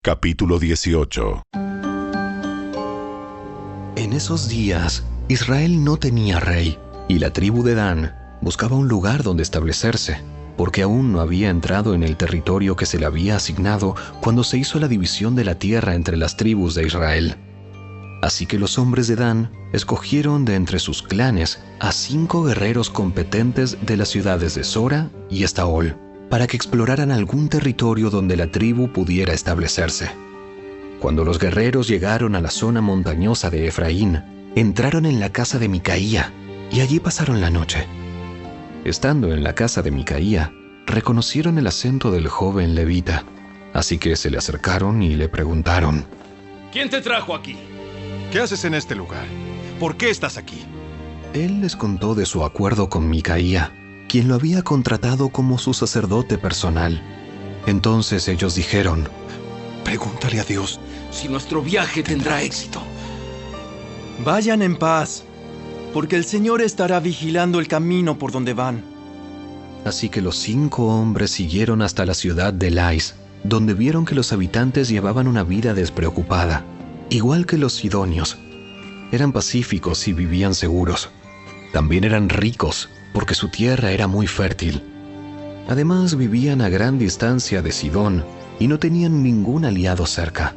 Capítulo 18. En esos días, Israel no tenía rey, y la tribu de Dan buscaba un lugar donde establecerse, porque aún no había entrado en el territorio que se le había asignado cuando se hizo la división de la tierra entre las tribus de Israel. Así que los hombres de Dan escogieron de entre sus clanes a 5 guerreros competentes de las ciudades de Sora y Estaol, para que exploraran algún territorio donde la tribu pudiera establecerse. Cuando los guerreros llegaron a la zona montañosa de Efraín, entraron en la casa de Micaía y allí pasaron la noche. Estando en la casa de Micaía, reconocieron el acento del joven levita, así que se le acercaron y le preguntaron: ¿Quién te trajo aquí? ¿Qué haces en este lugar? ¿Por qué estás aquí? Él les contó de su acuerdo con Micaía, quien lo había contratado como su sacerdote personal. Entonces ellos dijeron: Pregúntale a Dios si nuestro viaje tendrá éxito. Vayan en paz, porque el Señor estará vigilando el camino por donde van. Así que los 5 hombres siguieron hasta la ciudad de Lais, donde vieron que los habitantes llevaban una vida despreocupada, igual que los sidonios. Eran pacíficos y vivían seguros. También eran ricos, porque su tierra era muy fértil. Además, vivían a gran distancia de Sidón y no tenían ningún aliado cerca.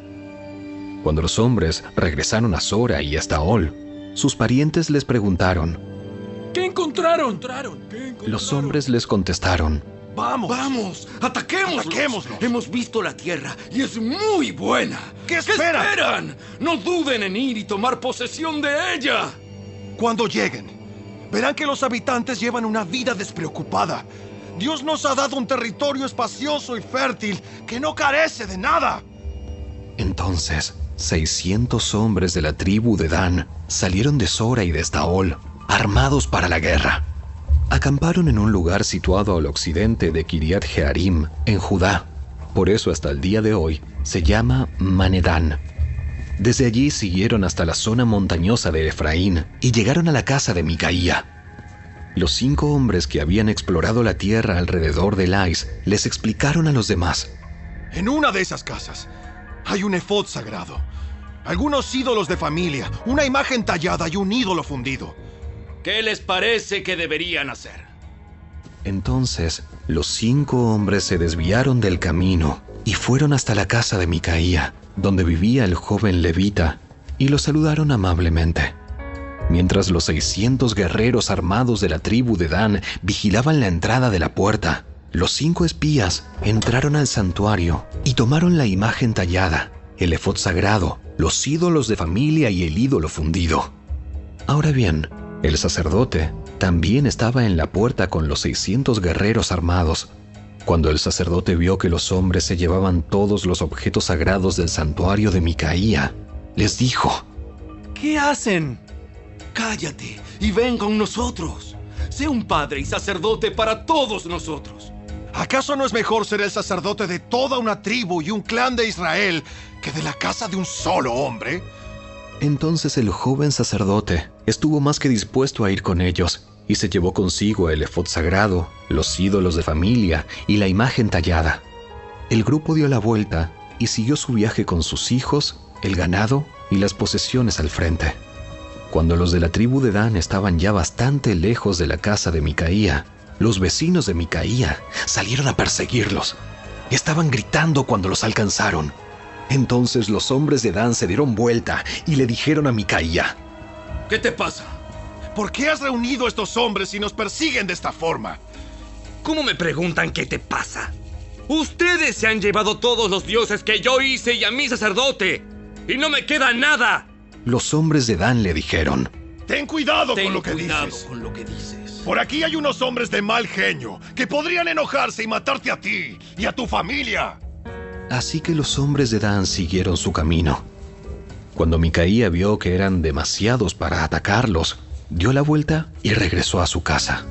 Cuando los hombres regresaron a Sora y a Estaol, sus parientes les preguntaron: ¿Qué encontraron? Los hombres les contestaron: ¡Vamos! ¡Ataquémoslos! Hemos visto la tierra y es muy buena. ¿Qué esperan? No duden en ir y tomar posesión de ella. Cuando lleguen, verán que los habitantes llevan una vida despreocupada. Dios nos ha dado un territorio espacioso y fértil que no carece de nada. Entonces, 600 hombres de la tribu de Dan salieron de Sora y de Estaol, armados para la guerra. Acamparon en un lugar situado al occidente de Kiriat Jearim, en Judá. Por eso hasta el día de hoy se llama Manedán. Desde allí siguieron hasta la zona montañosa de Efraín y llegaron a la casa de Micaía. Los 5 hombres que habían explorado la tierra alrededor de Lais les explicaron a los demás: En una de esas casas hay un efod sagrado, algunos ídolos de familia, una imagen tallada y un ídolo fundido. ¿Qué les parece que deberían hacer? Entonces, los 5 hombres se desviaron del camino y fueron hasta la casa de Micaía, donde vivía el joven levita, y lo saludaron amablemente. Mientras los 600 guerreros armados de la tribu de Dan vigilaban la entrada de la puerta, los 5 espías entraron al santuario y tomaron la imagen tallada, el efod sagrado, los ídolos de familia y el ídolo fundido. Ahora bien, el sacerdote también estaba en la puerta con los 600 guerreros armados. Cuando el sacerdote vio que los hombres se llevaban todos los objetos sagrados del santuario de Micaía, les dijo: ¿Qué hacen? Cállate y ven con nosotros. Sé un padre y sacerdote para todos nosotros. ¿Acaso no es mejor ser el sacerdote de toda una tribu y un clan de Israel que de la casa de un solo hombre? Entonces el joven sacerdote estuvo más que dispuesto a ir con ellos y se llevó consigo el efod sagrado, los ídolos de familia y la imagen tallada. El grupo dio la vuelta y siguió su viaje con sus hijos, el ganado y las posesiones al frente. Cuando los de la tribu de Dan estaban ya bastante lejos de la casa de Micaía, los vecinos de Micaía salieron a perseguirlos. Estaban gritando cuando los alcanzaron. Entonces los hombres de Dan se dieron vuelta y le dijeron a Micaía: ¿Qué te pasa? ¿Por qué has reunido a estos hombres y nos persiguen de esta forma? ¿Cómo me preguntan qué te pasa? Ustedes se han llevado todos los dioses que yo hice y a mi sacerdote, y no me queda nada. Los hombres de Dan le dijeron: Ten cuidado Ten con lo que cuidado dices. con lo que dices. Por aquí hay unos hombres de mal genio que podrían enojarse y matarte a ti y a tu familia. Así que los hombres de Dan siguieron su camino. Cuando Micaía vio que eran demasiados para atacarlos, dio la vuelta y regresó a su casa.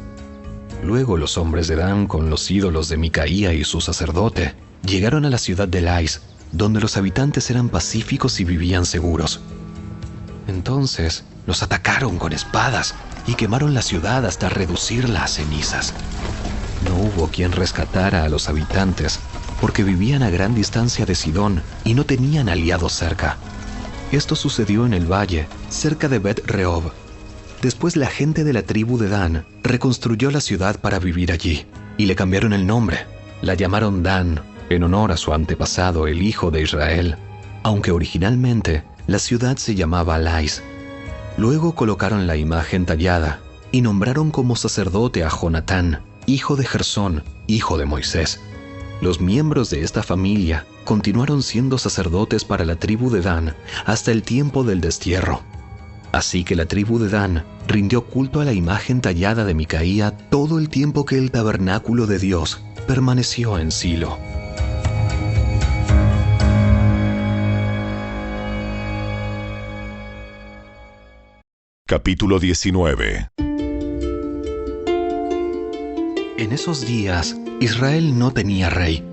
Luego los hombres de Dan, con los ídolos de Micaía y su sacerdote, llegaron a la ciudad de Lais, donde los habitantes eran pacíficos y vivían seguros. Entonces los atacaron con espadas y quemaron la ciudad hasta reducirla a cenizas. No hubo quien rescatara a los habitantes, porque vivían a gran distancia de Sidón y no tenían aliados cerca. Esto sucedió en el valle, cerca de Bet-Rehob. Después la gente de la tribu de Dan reconstruyó la ciudad para vivir allí, y le cambiaron el nombre. La llamaron Dan, en honor a su antepasado, el hijo de Israel, aunque originalmente la ciudad se llamaba Lais. Luego colocaron la imagen tallada y nombraron como sacerdote a Jonatán, hijo de Gersón, hijo de Moisés. Los miembros de esta familia continuaron siendo sacerdotes para la tribu de Dan hasta el tiempo del destierro. Así que la tribu de Dan rindió culto a la imagen tallada de Micaía todo el tiempo que el tabernáculo de Dios permaneció en Silo. Capítulo 19. En esos días, Israel no tenía rey.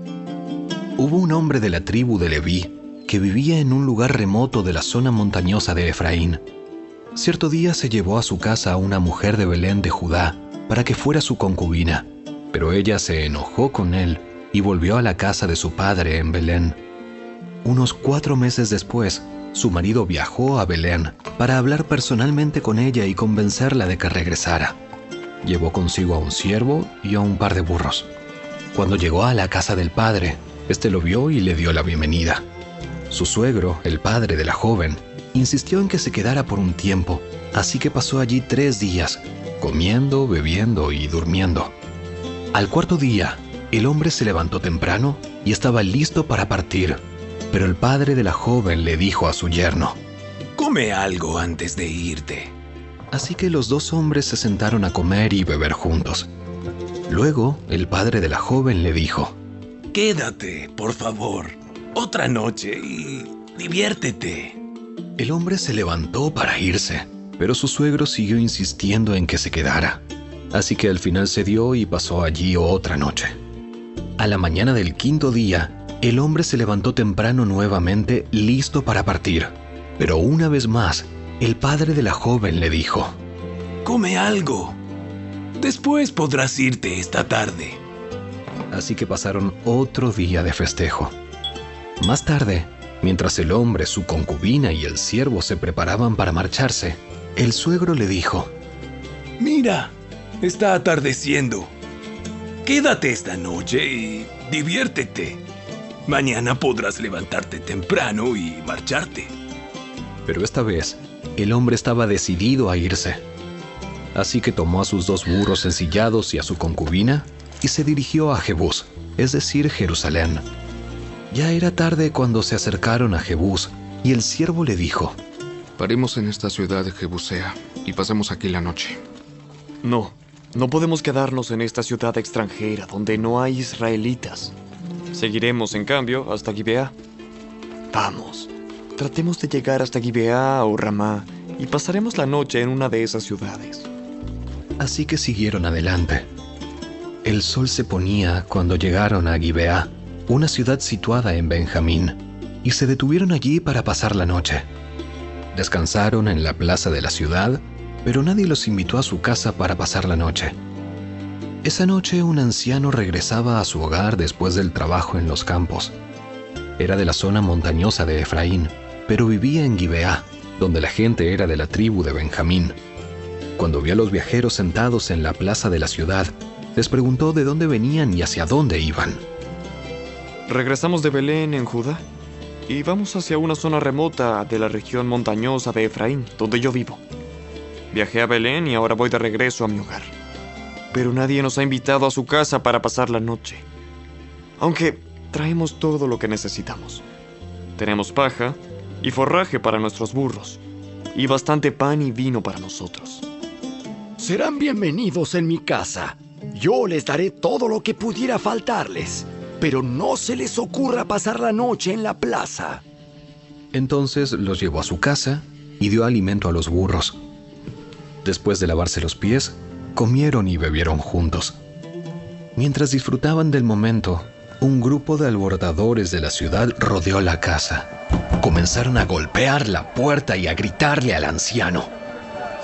Hubo un hombre de la tribu de Leví que vivía en un lugar remoto de la zona montañosa de Efraín. Cierto día se llevó a su casa a una mujer de Belén de Judá para que fuera su concubina, pero ella se enojó con él y volvió a la casa de su padre en Belén. Unos 4 meses después, su marido viajó a Belén para hablar personalmente con ella y convencerla de que regresara. Llevó consigo a un siervo y a un par de burros. Cuando llegó a la casa del padre, éste lo vio y le dio la bienvenida. Su suegro, el padre de la joven, insistió en que se quedara por un tiempo, así que pasó allí 3 días, comiendo, bebiendo y durmiendo. Al 4.º día, el hombre se levantó temprano y estaba listo para partir, pero el padre de la joven le dijo a su yerno: «Come algo antes de irte». Así que los 2 hombres se sentaron a comer y beber juntos. Luego, el padre de la joven le dijo: «Quédate, por favor, otra noche y diviértete». El hombre se levantó para irse, pero su suegro siguió insistiendo en que se quedara. Así que al final cedió y pasó allí otra noche. A la mañana del 5.º día, el hombre se levantó temprano nuevamente, listo para partir. Pero una vez más, el padre de la joven le dijo: «Come algo. Después podrás irte esta tarde». Así que pasaron otro día de festejo. Más tarde, mientras el hombre, su concubina y el siervo se preparaban para marcharse, el suegro le dijo: «Mira, está atardeciendo. Quédate esta noche y diviértete. Mañana podrás levantarte temprano y marcharte». Pero esta vez, el hombre estaba decidido a irse. Así que tomó a sus 2 burros ensillados y a su concubina y se dirigió a Jebús, es decir, Jerusalén. Ya era tarde cuando se acercaron a Jebús y el siervo le dijo: «Paremos en esta ciudad de Jebusea y pasemos aquí la noche». No podemos quedarnos en esta ciudad extranjera donde no hay israelitas. Seguiremos, en cambio, hasta Gibeá. Vamos, tratemos de llegar hasta Gibeá o Ramá y pasaremos la noche en una de esas ciudades. Así que siguieron adelante. El sol se ponía cuando llegaron a Gibeá, una ciudad situada en Benjamín, y se detuvieron allí para pasar la noche. Descansaron en la plaza de la ciudad, pero nadie los invitó a su casa para pasar la noche. Esa noche un anciano regresaba a su hogar después del trabajo en los campos. Era de la zona montañosa de Efraín, pero vivía en Gibeá, donde la gente era de la tribu de Benjamín. Cuando vio a los viajeros sentados en la plaza de la ciudad, les preguntó de dónde venían y hacia dónde iban. Regresamos de Belén, en Judá, y vamos hacia una zona remota de la región montañosa de Efraín, donde yo vivo. Viajé a Belén y ahora voy de regreso a mi hogar. Pero nadie nos ha invitado a su casa para pasar la noche. Aunque traemos todo lo que necesitamos. Tenemos paja y forraje para nuestros burros, y bastante pan y vino para nosotros. Serán bienvenidos en mi casa. Yo les daré todo lo que pudiera faltarles, pero no se les ocurra pasar la noche en la plaza. Entonces los llevó a su casa y dio alimento a los burros. Después de lavarse los pies, comieron y bebieron juntos. Mientras disfrutaban del momento, un grupo de alborotadores de la ciudad rodeó la casa. Comenzaron a golpear la puerta y a gritarle al anciano: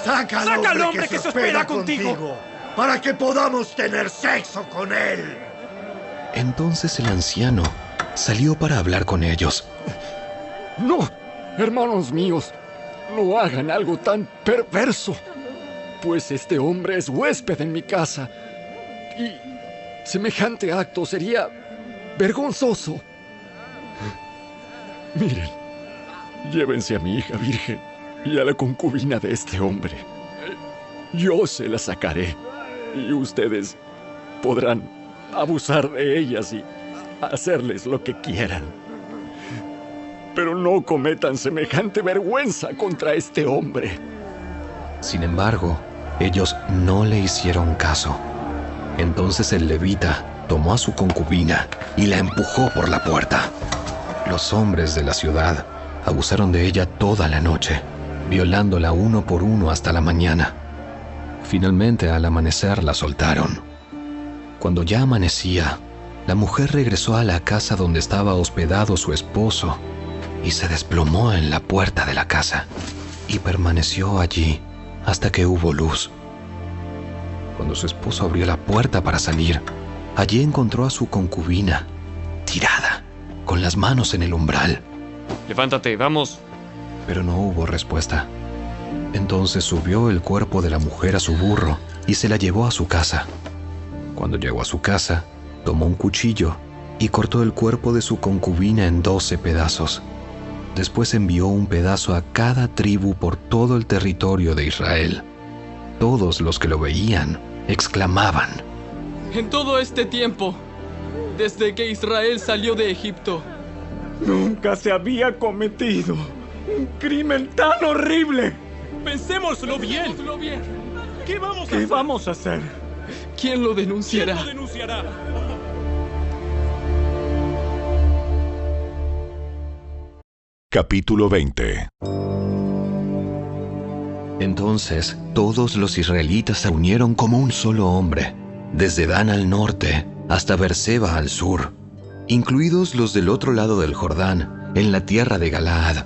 ¡Saca al hombre que se espera contigo! ¡Para que podamos tener sexo con él! Entonces el anciano salió para hablar con ellos. No, hermanos míos, no hagan algo tan perverso, pues este hombre es huésped en mi casa y semejante acto sería vergonzoso. Miren, llévense a mi hija virgen y a la concubina de este hombre. Yo se la sacaré y ustedes podrán abusar de ellas y hacerles lo que quieran. Pero no cometan semejante vergüenza contra este hombre. Sin embargo, ellos no le hicieron caso. Entonces el levita tomó a su concubina y la empujó por la puerta. Los hombres de la ciudad abusaron de ella toda la noche, violándola uno por uno hasta la mañana. Finalmente, al amanecer, la soltaron. Cuando ya amanecía, la mujer regresó a la casa donde estaba hospedado su esposo y se desplomó en la puerta de la casa y permaneció allí hasta que hubo luz. Cuando su esposo abrió la puerta para salir, allí encontró a su concubina tirada, con las manos en el umbral. Levántate, vamos. Pero no hubo respuesta. Entonces subió el cuerpo de la mujer a su burro y se la llevó a su casa. Cuando llegó a su casa, tomó un cuchillo y cortó el cuerpo de su concubina en 12 pedazos. Después envió un pedazo a cada tribu por todo el territorio de Israel. Todos los que lo veían exclamaban: En todo este tiempo, desde que Israel salió de Egipto, nunca se había cometido un crimen tan horrible. Pensémoslo bien. ¿Qué vamos a hacer? ¿Quién lo denunciará? Capítulo 20. Entonces todos los israelitas se unieron como un solo hombre, desde Dan al norte hasta Beerseba al sur, incluidos los del otro lado del Jordán, en la tierra de Galaad.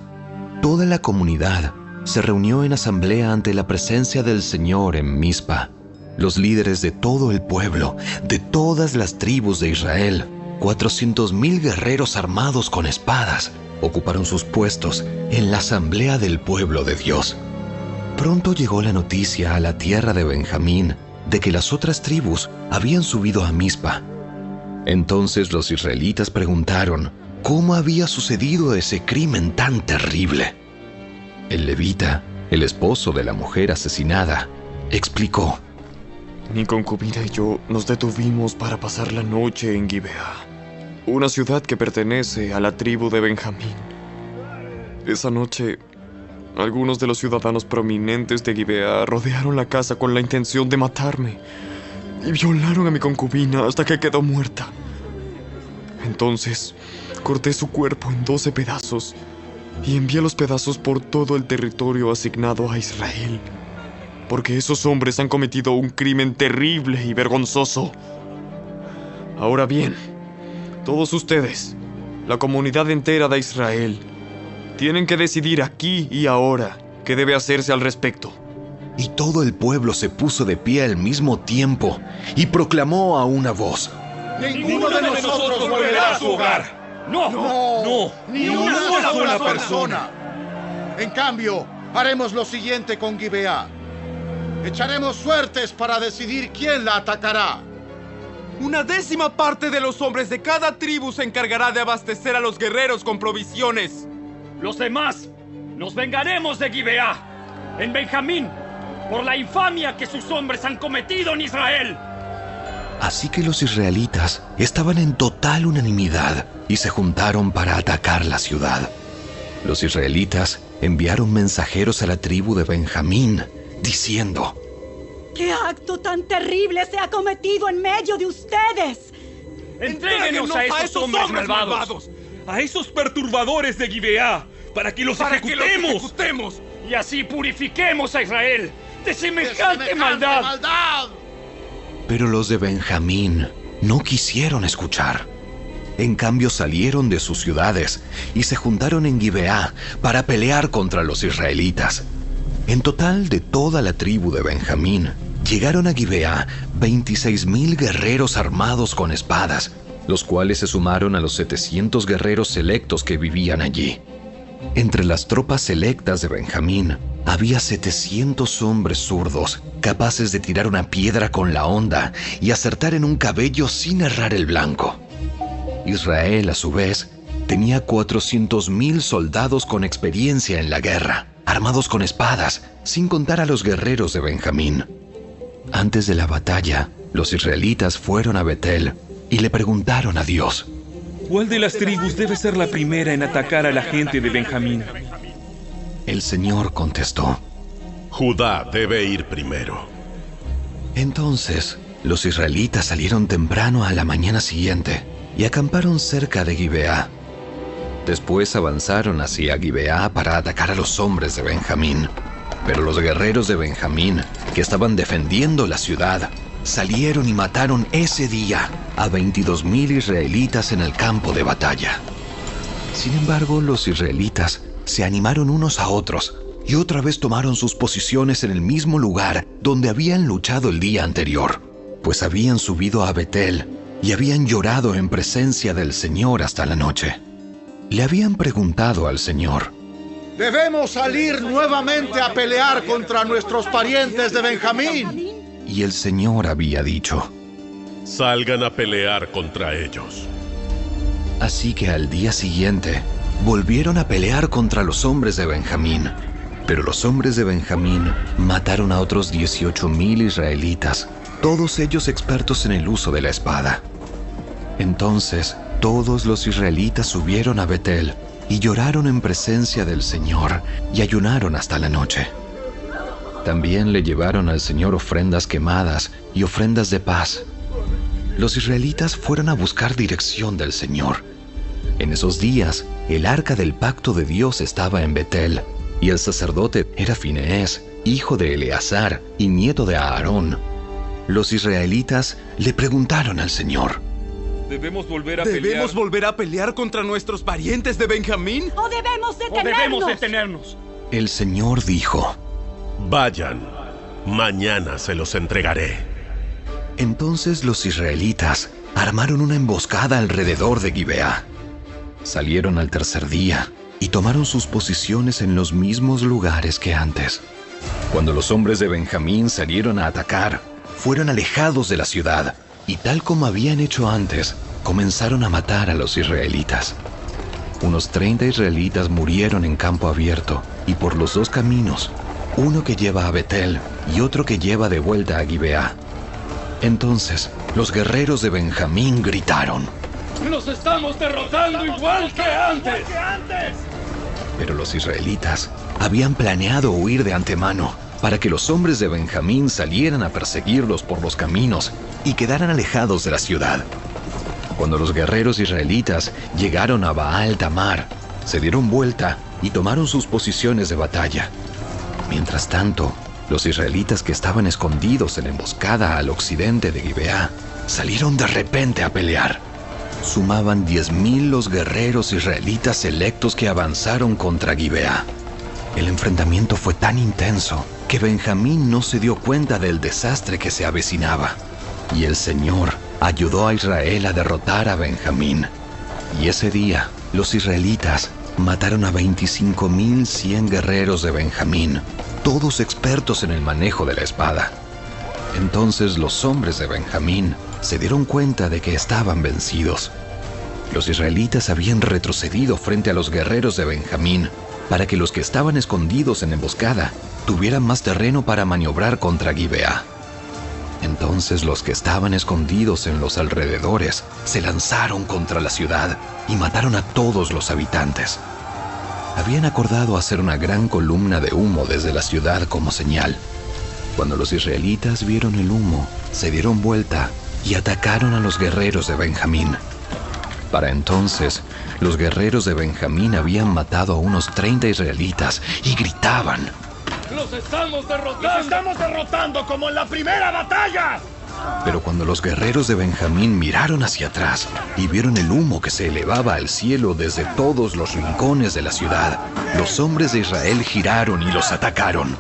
Toda la comunidad se reunió en asamblea ante la presencia del Señor en Mizpa. Los líderes de todo el pueblo, de todas las tribus de Israel, 400,000 guerreros armados con espadas, ocuparon sus puestos en la asamblea del pueblo de Dios. Pronto llegó la noticia a la tierra de Benjamín de que las otras tribus habían subido a Mizpa. Entonces los israelitas preguntaron cómo había sucedido ese crimen tan terrible. El levita, el esposo de la mujer asesinada, explicó: Mi concubina y yo nos detuvimos para pasar la noche en Gibeá, una ciudad que pertenece a la tribu de Benjamín. Esa noche, algunos de los ciudadanos prominentes de Gibeá rodearon la casa con la intención de matarme y violaron a mi concubina hasta que quedó muerta. Entonces, corté su cuerpo en 12 pedazos y envié los pedazos por todo el territorio asignado a Israel, porque esos hombres han cometido un crimen terrible y vergonzoso. Ahora bien, todos ustedes, la comunidad entera de Israel, tienen que decidir aquí y ahora qué debe hacerse al respecto. Y todo el pueblo se puso de pie al mismo tiempo y proclamó a una voz: ¡Ninguno de nosotros volverá a su hogar! No, ¡Ni una sola persona! En cambio, haremos lo siguiente con Gibeá. Echaremos suertes para decidir quién la atacará. Una 10ª parte de los hombres de cada tribu se encargará de abastecer a los guerreros con provisiones. Los demás nos vengaremos de Gibeá, en Benjamín, por la infamia que sus hombres han cometido en Israel. Así que los israelitas estaban en total unanimidad y se juntaron para atacar la ciudad. Los israelitas enviaron mensajeros a la tribu de Benjamín, diciendo: ¿Qué acto tan terrible se ha cometido en medio de ustedes? ¡Entréguenos a esos hombres malvados! ¡A esos perturbadores de Gibeá! ¡Para que los ejecutemos! Y así purifiquemos a Israel de semejante maldad. Pero los de Benjamín no quisieron escuchar. En cambio salieron de sus ciudades y se juntaron en Gibeá para pelear contra los israelitas. En total, de toda la tribu de Benjamín, llegaron a Gibeá 26,000 guerreros armados con espadas, los cuales se sumaron a los 700 guerreros selectos que vivían allí. Entre las tropas selectas de Benjamín había 700 hombres zurdos, capaces de tirar una piedra con la honda y acertar en un cabello sin errar el blanco. Israel, a su vez, tenía 400,000 soldados con experiencia en la guerra, armados con espadas, sin contar a los guerreros de Benjamín. Antes de la batalla, los israelitas fueron a Betel y le preguntaron a Dios: ¿cuál de las tribus debe ser la primera en atacar a la gente de Benjamín? El Señor contestó: Judá debe ir primero. Entonces, los israelitas salieron temprano a la mañana siguiente y acamparon cerca de Gibeá. Después avanzaron hacia Gibeá para atacar a los hombres de Benjamín. Pero los guerreros de Benjamín, que estaban defendiendo la ciudad, salieron y mataron ese día a 22,000 israelitas en el campo de batalla. Sin embargo, los israelitas se animaron unos a otros y otra vez tomaron sus posiciones en el mismo lugar donde habían luchado el día anterior, pues habían subido a Betel y habían llorado en presencia del Señor hasta la noche. Le habían preguntado al Señor: Debemos salir nuevamente a pelear contra nuestros parientes de Benjamín. Y el Señor había dicho: Salgan a pelear contra ellos. Así que al día siguiente volvieron a pelear contra los hombres de Benjamín. Pero los hombres de Benjamín mataron a otros 18,000 israelitas, todos ellos expertos en el uso de la espada. Entonces todos los israelitas subieron a Betel y lloraron en presencia del Señor y ayunaron hasta la noche. También le llevaron al Señor ofrendas quemadas y ofrendas de paz. Los israelitas fueron a buscar dirección del Señor. En esos días, el arca del pacto de Dios estaba en Betel, y el sacerdote era Fineés, hijo de Eleazar y nieto de Aarón. Los israelitas le preguntaron al Señor: ¿Debemos volver a pelear contra nuestros parientes de Benjamín? ¿O debemos detenernos? El Señor dijo: Vayan, mañana se los entregaré. Entonces los israelitas armaron una emboscada alrededor de Gibeá. Salieron al tercer día y tomaron sus posiciones en los mismos lugares que antes. Cuando los hombres de Benjamín salieron a atacar, fueron alejados de la ciudad, y tal como habían hecho antes, comenzaron a matar a los israelitas. Unos 30 israelitas murieron en campo abierto y por los dos caminos, uno que lleva a Betel y otro que lleva de vuelta a Gibeá. Entonces, los guerreros de Benjamín gritaron: ¡Nos estamos derrotando igual que antes! Pero los israelitas habían planeado huir de antemano para que los hombres de Benjamín salieran a perseguirlos por los caminos y quedaran alejados de la ciudad. Cuando los guerreros israelitas llegaron a Baal Tamar, se dieron vuelta y tomaron sus posiciones de batalla. Mientras tanto, los israelitas que estaban escondidos en la emboscada al occidente de Gibeá salieron de repente a pelear. Sumaban 10,000 los guerreros israelitas selectos que avanzaron contra Gibeá. El enfrentamiento fue tan intenso que Benjamín no se dio cuenta del desastre que se avecinaba. Y el Señor ayudó a Israel a derrotar a Benjamín. Y ese día, los israelitas mataron a 25,100 guerreros de Benjamín, todos expertos en el manejo de la espada. Entonces los hombres de Benjamín se dieron cuenta de que estaban vencidos. Los israelitas habían retrocedido frente a los guerreros de Benjamín para que los que estaban escondidos en emboscada tuvieran más terreno para maniobrar contra Gibeá. Entonces los que estaban escondidos en los alrededores se lanzaron contra la ciudad y mataron a todos los habitantes. Habían acordado hacer una gran columna de humo desde la ciudad como señal. Cuando los israelitas vieron el humo, se dieron vuelta y atacaron a los guerreros de Benjamín. Para entonces, los guerreros de Benjamín habían matado a unos 30 israelitas y gritaban: ¡Los estamos derrotando! ¡Los estamos derrotando como en la primera batalla! Pero cuando los guerreros de Benjamín miraron hacia atrás y vieron el humo que se elevaba al cielo desde todos los rincones de la ciudad, los hombres de Israel giraron y los atacaron.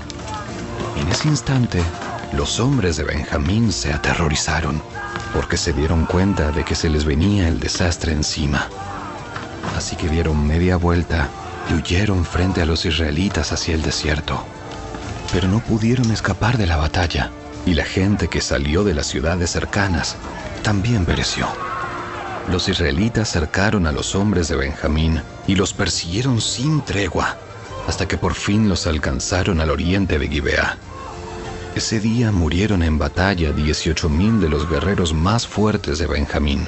En ese instante, Los hombres de Benjamín se aterrorizaron, porque se dieron cuenta de que se les venía el desastre encima. Así que dieron media vuelta y huyeron frente a los israelitas hacia el desierto. Pero no pudieron escapar de la batalla, y la gente que salió de las ciudades cercanas también pereció. Los israelitas cercaron a los hombres de Benjamín y los persiguieron sin tregua, hasta que por fin los alcanzaron al oriente de Gibeá. Ese día murieron en batalla 18,000 de los guerreros más fuertes de Benjamín.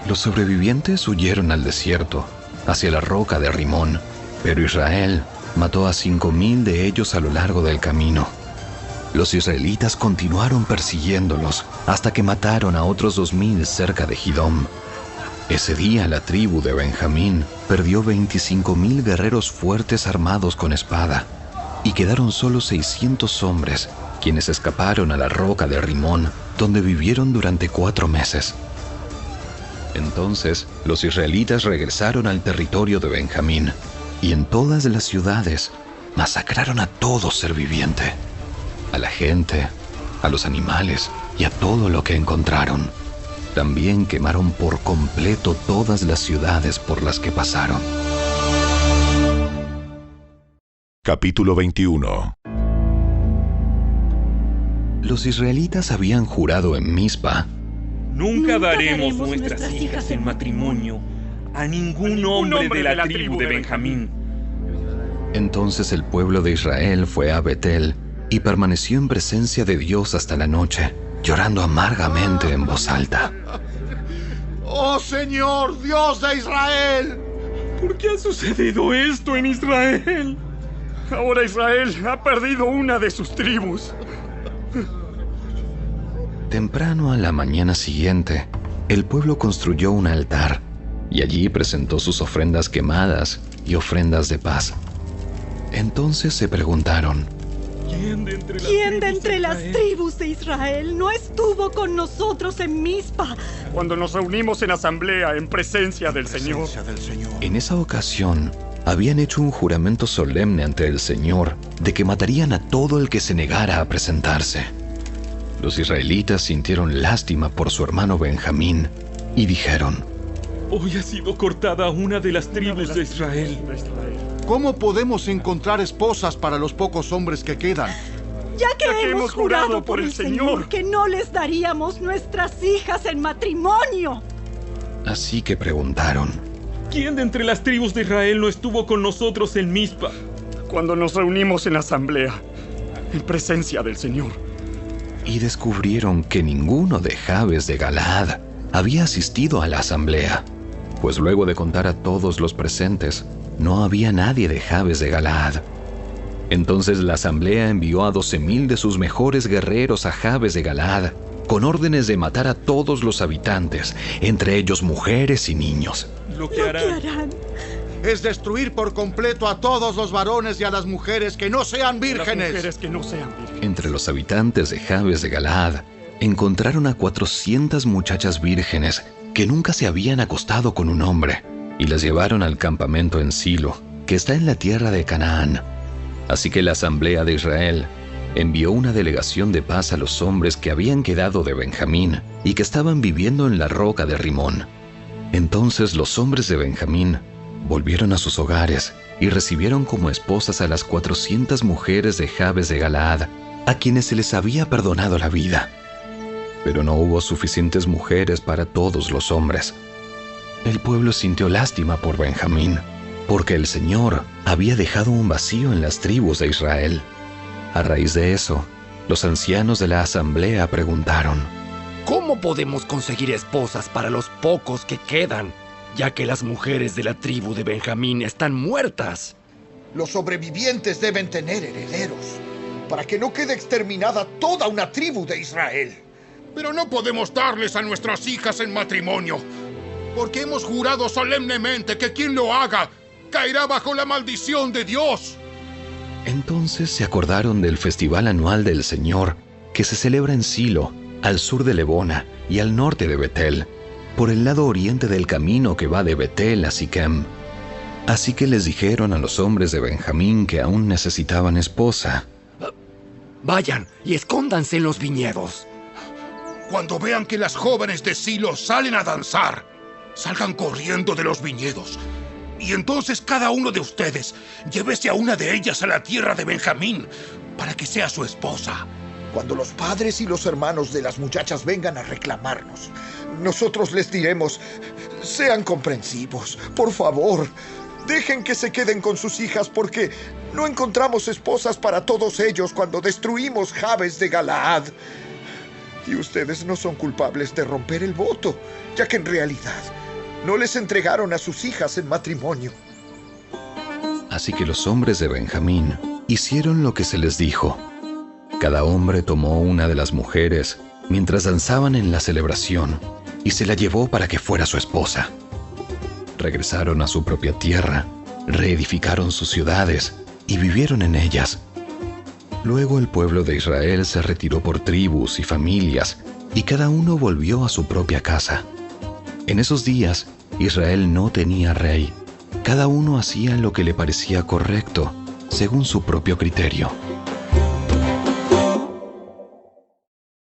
Los sobrevivientes huyeron al desierto, hacia la roca de Rimón, pero Israel mató a 5,000 de ellos a lo largo del camino. Los israelitas continuaron persiguiéndolos hasta que mataron a otros 2,000 cerca de Gidom. Ese día la tribu de Benjamín perdió 25,000 guerreros fuertes armados con espada, y quedaron solo 600 hombres, quienes escaparon a la roca de Rimón, donde vivieron durante 4 meses. Entonces los israelitas regresaron al territorio de Benjamín, y en todas las ciudades masacraron a todo ser viviente, a la gente, a los animales y a todo lo que encontraron. También quemaron por completo todas las ciudades por las que pasaron. Capítulo 21. Los israelitas habían jurado en Mizpa: Nunca daremos nuestras hijas en matrimonio a ningún hombre de la tribu de Benjamín. Entonces el pueblo de Israel fue a Betel y permaneció en presencia de Dios hasta la noche, llorando amargamente en voz alta. ¡Oh Señor, Dios de Israel! ¿Por qué ha sucedido esto en Israel? Ahora Israel ha perdido una de sus tribus. Temprano a la mañana siguiente, el pueblo construyó un altar y allí presentó sus ofrendas quemadas y ofrendas de paz. Entonces se preguntaron: ¿Quién de entre las tribus de Israel no estuvo con nosotros en Mizpa cuando nos reunimos en asamblea en presencia del Señor? En esa ocasión, habían hecho un juramento solemne ante el Señor de que matarían a todo el que se negara a presentarse. Los israelitas sintieron lástima por su hermano Benjamín y dijeron: Hoy ha sido cortada una de las tribus de Israel. ¿Cómo podemos encontrar esposas para los pocos hombres que quedan? Ya que hemos jurado por el Señor que no les daríamos nuestras hijas en matrimonio. Así que preguntaron: ¿Quién de entre las tribus de Israel no estuvo con nosotros en Mizpa cuando nos reunimos en asamblea en presencia del Señor? Y descubrieron que ninguno de Jabes de Galaad había asistido a la asamblea, pues luego de contar a todos los presentes, no había nadie de Jabes de Galaad. Entonces la asamblea envió a 12,000 de sus mejores guerreros a Jabes de Galaad, con órdenes de matar a todos los habitantes, entre ellos mujeres y niños. Lo que harán es destruir por completo a todos los varones y a las mujeres que no sean vírgenes. Entre los habitantes de Jabes de Galaad, encontraron a 400 muchachas vírgenes que nunca se habían acostado con un hombre, y las llevaron al campamento en Silo, que está en la tierra de Canaán. Así que la asamblea de Israel envió una delegación de paz a los hombres que habían quedado de Benjamín y que estaban viviendo en la roca de Rimón. Entonces los hombres de Benjamín volvieron a sus hogares y recibieron como esposas a las 400 mujeres de Jabes de Galaad, a quienes se les había perdonado la vida. Pero no hubo suficientes mujeres para todos los hombres. El pueblo sintió lástima por Benjamín, porque el Señor había dejado un vacío en las tribus de Israel. A raíz de eso, los ancianos de la asamblea preguntaron: ¿Cómo podemos conseguir esposas para los pocos que quedan, ya que las mujeres de la tribu de Benjamín están muertas? Los sobrevivientes deben tener herederos, para que no quede exterminada toda una tribu de Israel. Pero no podemos darles a nuestras hijas en matrimonio, porque hemos jurado solemnemente que quien lo haga caerá bajo la maldición de Dios. Entonces se acordaron del festival anual del Señor, que se celebra en Silo, al sur de Lebona y al norte de Betel, por el lado oriente del camino que va de Betel a Siquem. Así que les dijeron a los hombres de Benjamín que aún necesitaban esposa: Vayan y escóndanse en los viñedos. Cuando vean que las jóvenes de Silo salen a danzar, salgan corriendo de los viñedos. Y entonces cada uno de ustedes llévese a una de ellas a la tierra de Benjamín para que sea su esposa. Cuando los padres y los hermanos de las muchachas vengan a reclamarnos, nosotros les diremos: sean comprensivos, por favor. Dejen que se queden con sus hijas porque no encontramos esposas para todos ellos cuando destruimos Jabes de Galaad. Y ustedes no son culpables de romper el voto, ya que en realidad no les entregaron a sus hijas en matrimonio. Así que los hombres de Benjamín hicieron lo que se les dijo. Cada hombre tomó una de las mujeres mientras danzaban en la celebración y se la llevó para que fuera su esposa. Regresaron a su propia tierra, reedificaron sus ciudades y vivieron en ellas. Luego el pueblo de Israel se retiró por tribus y familias, y cada uno volvió a su propia casa. En esos días, Israel no tenía rey. Cada uno hacía lo que le parecía correcto, según su propio criterio.